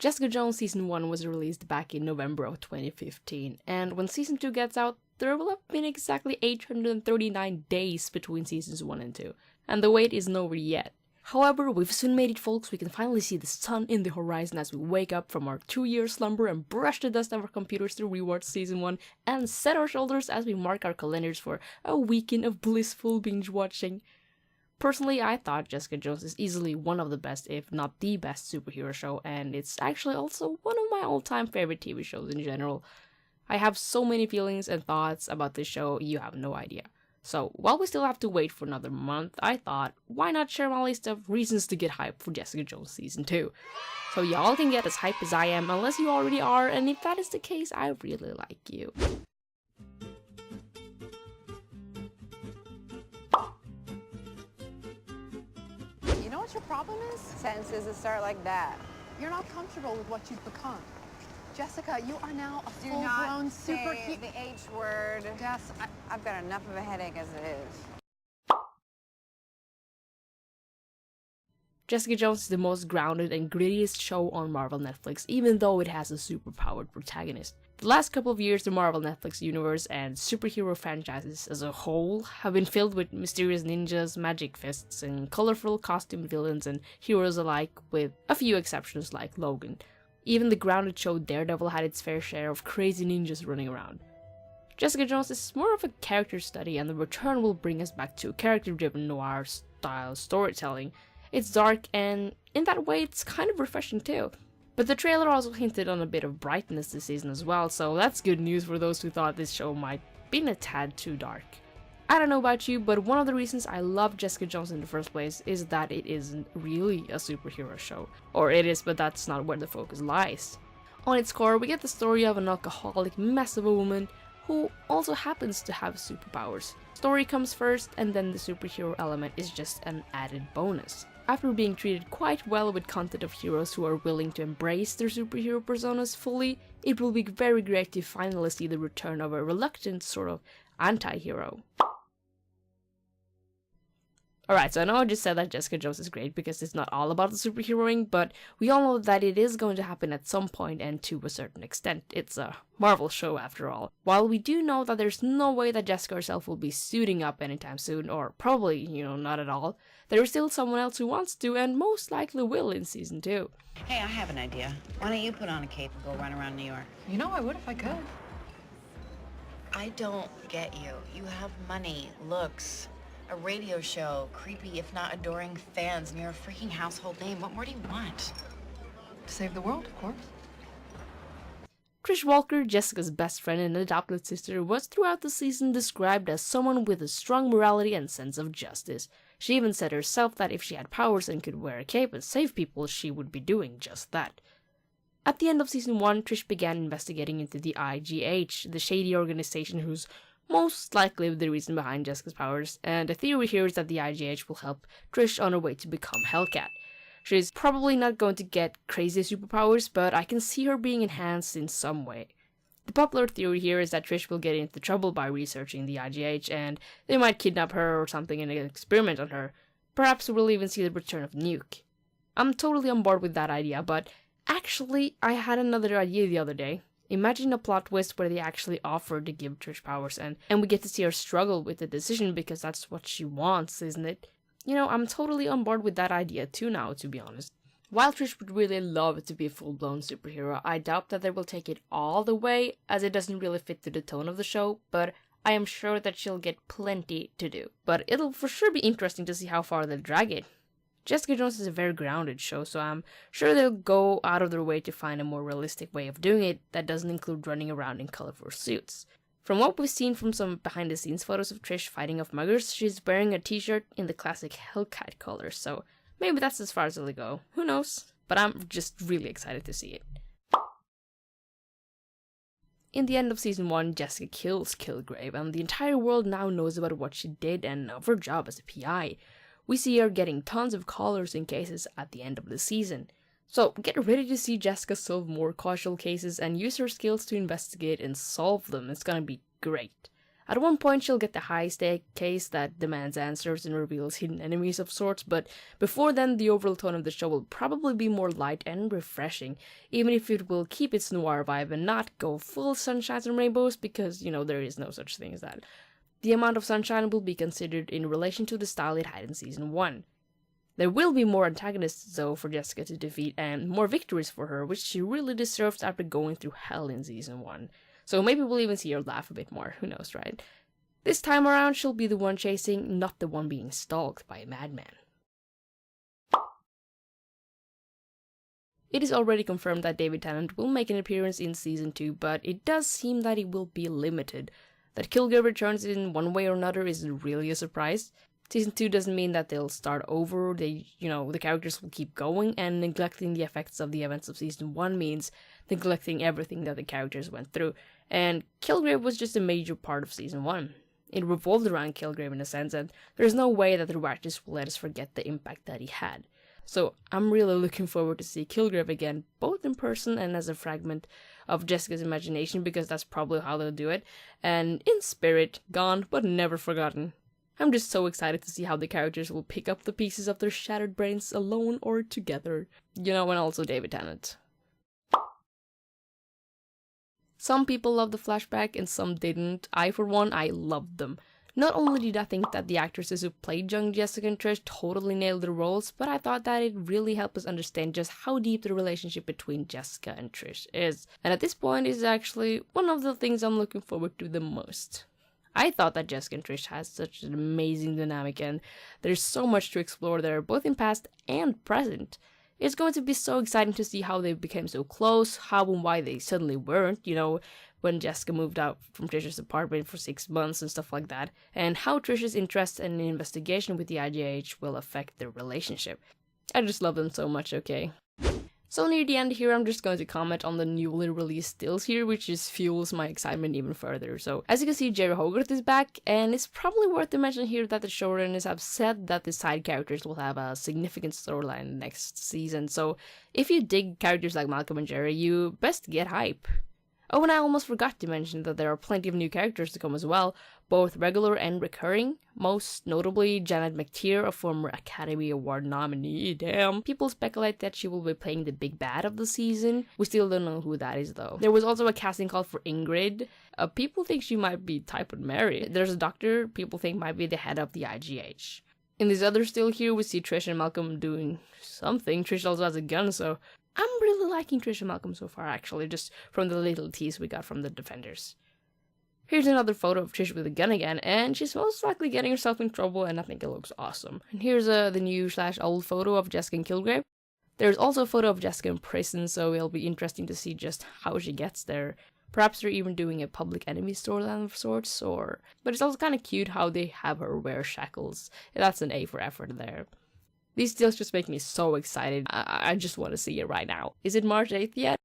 Jessica Jones Season 1 was released back in November of 2015, and when Season 2 gets out, there will have been exactly 839 days between Seasons 1 and 2, and the wait isn't over yet. However, we've soon made it, folks. We can finally see the sun in the horizon as we wake up from our 2-year slumber and brush the dust of our computers to rewatch Season 1 and set our shoulders as we mark our calendars for a weekend of blissful binge watching. Personally, I thought Jessica Jones is easily one of the best, if not the best, superhero show, and it's actually also one of my all-time favorite TV shows in general. I have so many feelings and thoughts about this show, you have no idea. So, while we still have to wait for another month, I thought, why not share my list of reasons to get hyped for Jessica Jones Season 2? So y'all can get as hyped as I am, unless you already are, and if that is the case, I really like you. You know what your problem is? Sentences that start like that. You're not comfortable with what you've become. Jessica, you are now a full-grown superhero. The H word. Jess, I've got enough of a headache as it is. Jessica Jones is the most grounded and grittiest show on Marvel Netflix, even though it has a superpowered protagonist. The last couple of years, the Marvel Netflix universe and superhero franchises as a whole have been filled with mysterious ninjas, magic fists, and colorful costumed villains and heroes alike, with a few exceptions like Logan. Even the grounded show Daredevil had its fair share of crazy ninjas running around. Jessica Jones is more of a character study, and the return will bring us back to character-driven noir-style storytelling. It's dark, and in that way it's kind of refreshing too. But the trailer also hinted on a bit of brightness this season as well, so that's good news for those who thought this show might be a tad too dark. I don't know about you, but one of the reasons I love Jessica Jones in the first place is that it isn't really a superhero show. Or it is, but that's not where the focus lies. On its core, we get the story of an alcoholic mess of a woman who also happens to have superpowers. Story comes first, and then the superhero element is just an added bonus. After being treated quite well with content of heroes who are willing to embrace their superhero personas fully, it will be very great to finally see the return of a reluctant sort of anti-hero. Alright, so I know I just said that Jessica Jones is great because it's not all about the superheroing, but we all know that it is going to happen at some point and to a certain extent. It's a Marvel show after all. While we do know that there's no way that Jessica herself will be suiting up anytime soon, or probably, not at all, there is still someone else who wants to and most likely will in Season 2. Hey, I have an idea. Why don't you put on a cape and go run around New York? You know I would if I could. I don't get you. You have money, looks, a radio show, creepy if not adoring fans, and you're a freaking household name. What more do you want? To save the world, of course. Trish Walker, Jessica's best friend and adopted sister, was throughout the season described as someone with a strong morality and sense of justice. She even said herself that if she had powers and could wear a cape and save people, she would be doing just that. At the end of Season 1, Trish began investigating into the IGH, the shady organization whose most likely the reason behind Jessica's powers, and the theory here is that the IGH will help Trish on her way to become Hellcat. She's probably not going to get crazy superpowers, but I can see her being enhanced in some way. The popular theory here is that Trish will get into trouble by researching the IGH, and they might kidnap her or something and experiment on her. Perhaps we'll even see the return of Nuke. I'm totally on board with that idea, but actually, I had another idea the other day. Imagine a plot twist where they actually offer to give Trish powers and we get to see her struggle with the decision because that's what she wants, isn't it? I'm totally on board with that idea too now, to be honest. While Trish would really love to be a full-blown superhero, I doubt that they will take it all the way, as it doesn't really fit to the tone of the show, but I am sure that she'll get plenty to do. But it'll for sure be interesting to see how far they'll drag it. Jessica Jones is a very grounded show, so I'm sure they'll go out of their way to find a more realistic way of doing it that doesn't include running around in colorful suits. From what we've seen from some behind-the-scenes photos of Trish fighting off muggers, she's wearing a t-shirt in the classic hellcat colors, so maybe that's as far as they'll go. Who knows? But I'm just really excited to see it. In the end of Season 1, Jessica kills Kilgrave, and the entire world now knows about what she did and of her job as a PI. We see her getting tons of callers in cases at the end of the season. So get ready to see Jessica solve more casual cases and use her skills to investigate and solve them. It's gonna be great. At one point, she'll get the high-stake case that demands answers and reveals hidden enemies of sorts, but before then, the overall tone of the show will probably be more light and refreshing, even if it will keep its noir vibe and not go full sunshines and rainbows, because, there is no such thing as that. The amount of sunshine will be considered in relation to the style it had in Season 1. There will be more antagonists, though, for Jessica to defeat, and more victories for her, which she really deserves after going through hell in Season 1. So maybe we'll even see her laugh a bit more, who knows, right? This time around, she'll be the one chasing, not the one being stalked by a madman. It is already confirmed that David Tennant will make an appearance in Season 2, but it does seem that it will be limited. That Kilgrave returns in one way or another isn't really a surprise. Season 2 doesn't mean that they'll start over, the characters will keep going, and neglecting the effects of the events of Season 1 means neglecting everything that the characters went through. And Kilgrave was just a major part of Season 1. It revolved around Kilgrave in a sense, and there's no way that the writers will let us forget the impact that he had. So I'm really looking forward to see Kilgrave again, both in person and as a fragment of Jessica's imagination, because that's probably how they'll do it, and in spirit, gone but never forgotten. I'm just so excited to see how the characters will pick up the pieces of their shattered brains alone or together. And also David Tennant. Some people loved the flashback and some didn't. For one, I loved them. Not only did I think that the actresses who played young Jessica and Trish totally nailed their roles, but I thought that it really helped us understand just how deep the relationship between Jessica and Trish is. And at this point, is actually one of the things I'm looking forward to the most. I thought that Jessica and Trish has such an amazing dynamic, and there's so much to explore there, both in past and present. It's going to be so exciting to see how they became so close, how and why they suddenly weren't, when Jessica moved out from Trish's apartment for 6 months and stuff like that, and how Trish's interest in the investigation with the IGH will affect their relationship. I just love them so much, okay? So near the end here, I'm just going to comment on the newly released stills here, which just fuels my excitement even further. So, as you can see, Jerry Hogarth is back, and it's probably worth to mention here that the showrunners have said that the side characters will have a significant storyline next season. So, if you dig characters like Malcolm and Jerry, you best get hype. Oh, and I almost forgot to mention that there are plenty of new characters to come as well, both regular and recurring. Most notably, Janet McTeer, a former Academy Award nominee. Damn. People speculate that she will be playing the big bad of the season. We still don't know who that is, though. There was also a casting call for Ingrid. People think she might be Type Mary. There's a doctor people think might be the head of the IGH. In this other still here, we see Trish and Malcolm doing something. Trish also has a gun, so I'm really liking Trish and Malcolm so far, actually, just from the little tease we got from the Defenders. Here's another photo of Trish with a gun again, and she's most likely getting herself in trouble, and I think it looks awesome. And here's the new/old photo of Jessica and Kilgrave. There's also a photo of Jessica in prison, so it'll be interesting to see just how she gets there. Perhaps they're even doing a public enemy storyline of sorts, but it's also kind of cute how they have her wear shackles. That's an A for effort there. These stills just make me so excited. I just want to see it right now. Is it March 8th yet?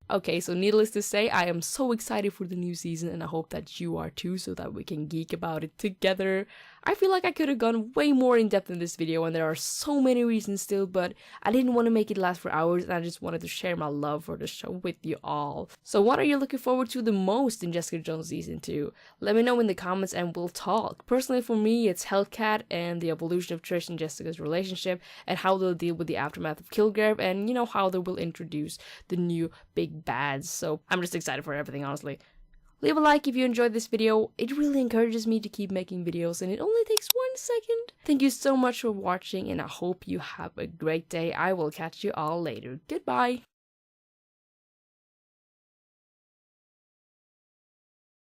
Okay, so needless to say, I am so excited for the new season, and I hope that you are too, so that we can geek about it together. I feel like I could have gone way more in depth in this video, and there are so many reasons still, but I didn't want to make it last for hours, and I just wanted to share my love for the show with you all. So what are you looking forward to the most in Jessica Jones Season 2? Let me know in the comments and we'll talk. Personally, for me, it's Hellcat and the evolution of Trish and Jessica's relationship, and how they'll deal with the aftermath of Kilgrave, and how they will introduce the new big bads. So I'm just excited for everything, honestly. Leave a like if you enjoyed this video. It really encourages me to keep making videos, and it only takes 1 second. Thank you so much for watching, and I hope you have a great day. I will catch you all later. Goodbye.